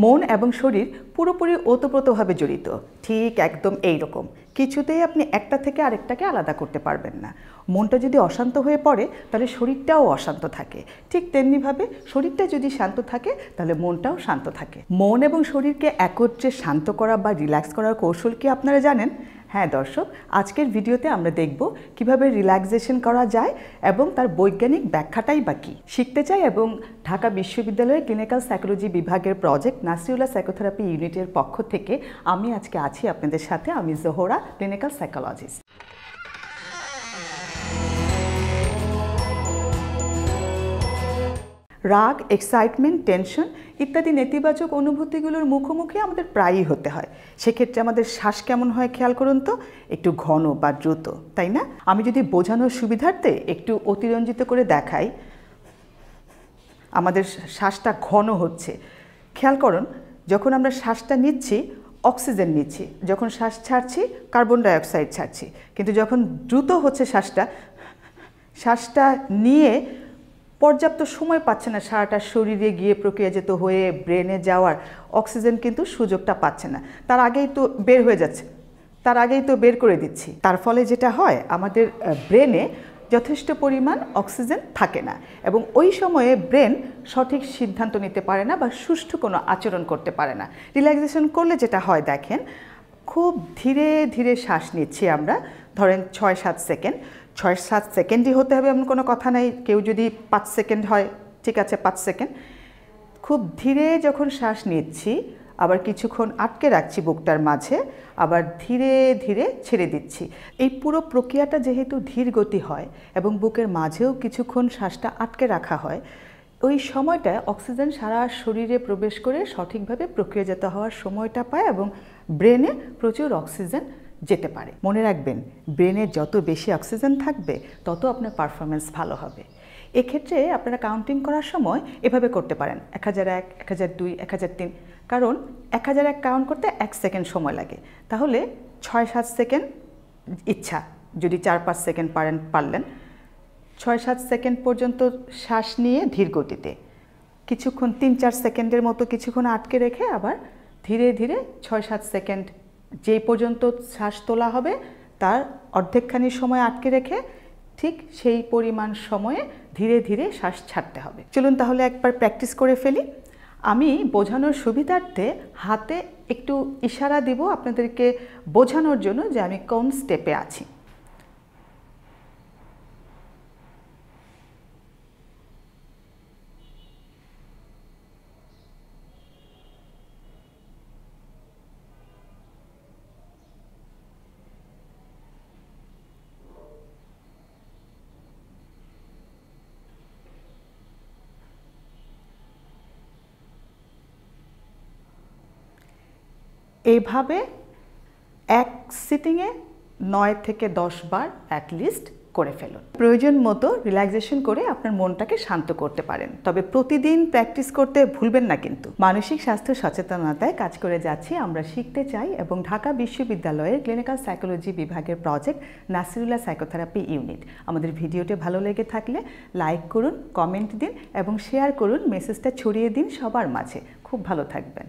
মন এবং শরীর পুরোপুরি ওতপ্রোতভাবে জড়িত, ঠিক একদম এই রকম। কিছুতেই আপনি একটা থেকে আরেকটাকে আলাদা করতে পারবেন না। মনটা যদি অশান্ত হয়ে পড়ে তাহলে শরীরটাও অশান্ত থাকে, ঠিক তেমনিভাবে শরীরটা যদি শান্ত থাকে তাহলে মনটাও শান্ত থাকে। মন এবং শরীরকে একত্রে শান্ত করা বা রিল্যাক্স করার কৌশল কি আপনারা জানেন? হ্যাঁ দর্শক, আজকের ভিডিওতে আমরা দেখব কিভাবে রিল্যাক্সেশন করা যায় এবং তার বৈজ্ঞানিক ব্যাখ্যাটাই বা কী। শিখতে চাই এবং ঢাকা বিশ্ববিদ্যালয়ের ক্লিনিক্যাল সাইকোলজি বিভাগের প্রজেক্ট নাসিরুল্লাহ সাইকোথেরাপি ইউনিটের পক্ষ থেকে আমি আজকে আছি আপনাদের সাথে। আমি জোহরা, ক্লিনিক্যাল সাইকোলজিস্ট। রাগ, এক্সাইটমেন্ট, টেনশন ইত্যাদি নেতিবাচক অনুভূতিগুলোর মুখোমুখি আমাদের প্রায়ই হতে হয়। সেক্ষেত্রে আমাদের শ্বাস কেমন হয় খেয়াল করুন তো, একটু ঘন বা দ্রুত, তাই না? আমি যদি বোঝানোর সুবিধার্থে একটু অতিরঞ্জিত করে দেখাই, আমাদের শ্বাসটা ঘন হচ্ছে। খেয়াল করুন, যখন আমরা শ্বাসটা নিচ্ছি অক্সিজেন নিচ্ছি, যখন শ্বাস ছাড়ছি কার্বন ডাইঅক্সাইড ছাড়ছি। কিন্তু যখন দ্রুত হচ্ছে শ্বাসটা নিয়ে পর্যাপ্ত সময় পাচ্ছে না সারাটা শরীরে গিয়ে প্রক্রিয়াজাত হয়ে ব্রেনে যাওয়ার, অক্সিজেন কিন্তু সুযোগটা পাচ্ছে না, তার আগেই তো বের হয়ে যাচ্ছে, তার আগেই তো বের করে দিচ্ছি। তার ফলে যেটা হয়, আমাদের ব্রেনে যথেষ্ট পরিমাণ অক্সিজেন থাকে না এবং ওই সময়ে ব্রেন সঠিক সিদ্ধান্ত নিতে পারে না বা সুষ্ঠু কোনো আচরণ করতে পারে না। রিল্যাক্সেশন করলে যেটা হয় দেখেন, খুব ধীরে ধীরে শ্বাস নিচ্ছি আমরা, ধরেন 6-7 সেকেন্ড। 6-7 সেকেন্ডই হতে হবে এমন কোনো কথা নাই, কেউ যদি 5 সেকেন্ড হয় ঠিক আছে, 5 সেকেন্ড। খুব ধীরে যখন শ্বাস নিচ্ছি, আবার কিছুক্ষণ আটকে রাখছি বুকটার মাঝে, আবার ধীরে ধীরে ছেড়ে দিচ্ছি। এই পুরো প্রক্রিয়াটা যেহেতু ধীর গতি হয় এবং বুকের মাঝেও কিছুক্ষণ শ্বাসটা আটকে রাখা হয়, ওই সময়টায় অক্সিজেন সারা শরীরে প্রবেশ করে সঠিকভাবে প্রক্রিয়াজাত হওয়ার সময়টা পায় এবং ব্রেনে প্রচুর অক্সিজেন যেতে পারে। মনে রাখবেন, ব্রেনে যত বেশি অক্সিজেন থাকবে তত আপনার পারফরমেন্স ভালো হবে। এক্ষেত্রে আপনারা কাউন্টিং করার সময় এভাবে করতে পারেন, 1001, 1002, 1003। কারণ 1001 কাউন্ট করতে 1 সেকেন্ড সময় লাগে। তাহলে 6-7 সেকেন্ড ইচ্ছা, যদি 4-5 সেকেন্ড পারলেন 6-7 সেকেন্ড পর্যন্ত শ্বাস নিয়ে ধীর গতিতে কিছুক্ষণ 3-4 সেকেন্ডের মতো কিছুক্ষণ আটকে রেখে আবার ধীরে ধীরে 6-7 সেকেন্ড যেই পর্যন্ত শ্বাস তোলা হবে তার অর্ধেকখানি সময় আটকে রেখে ঠিক সেই পরিমাণ সময়ে ধীরে ধীরে শ্বাস ছাড়তে হবে। চলুন তাহলে একবার প্র্যাকটিস করে ফেলি। আমি বোঝানোর সুবিধার্থে হাতে একটু ইশারা দিব আপনাদেরকে বোঝানোর জন্য যে আমি কোন স্টেপে আছি। এইভাবে এক সিটিংয়ে 9 থেকে 10 বার অ্যাটলিস্ট করে ফেলুন। প্রয়োজন মতো রিল্যাক্সেশন করে আপনার মনটাকে শান্ত করতে পারেন, তবে প্রতিদিন প্র্যাকটিস করতে ভুলবেন না কিন্তু। মানসিক স্বাস্থ্য সচেতনতায় কাজ করে যাচ্ছি আমরা শিখতে চাই এবং ঢাকা বিশ্ববিদ্যালয়ের ক্লিনিক্যাল সাইকোলজি বিভাগের প্রজেক্ট নাসিরুল্লাহ সাইকোথেরাপি ইউনিট। আমাদের ভিডিওটি ভালো লেগে থাকলে লাইক করুন, কমেন্ট দিন এবং শেয়ার করুন, মেসেজটা ছড়িয়ে দিন সবার মাঝে। খুব ভালো থাকবেন।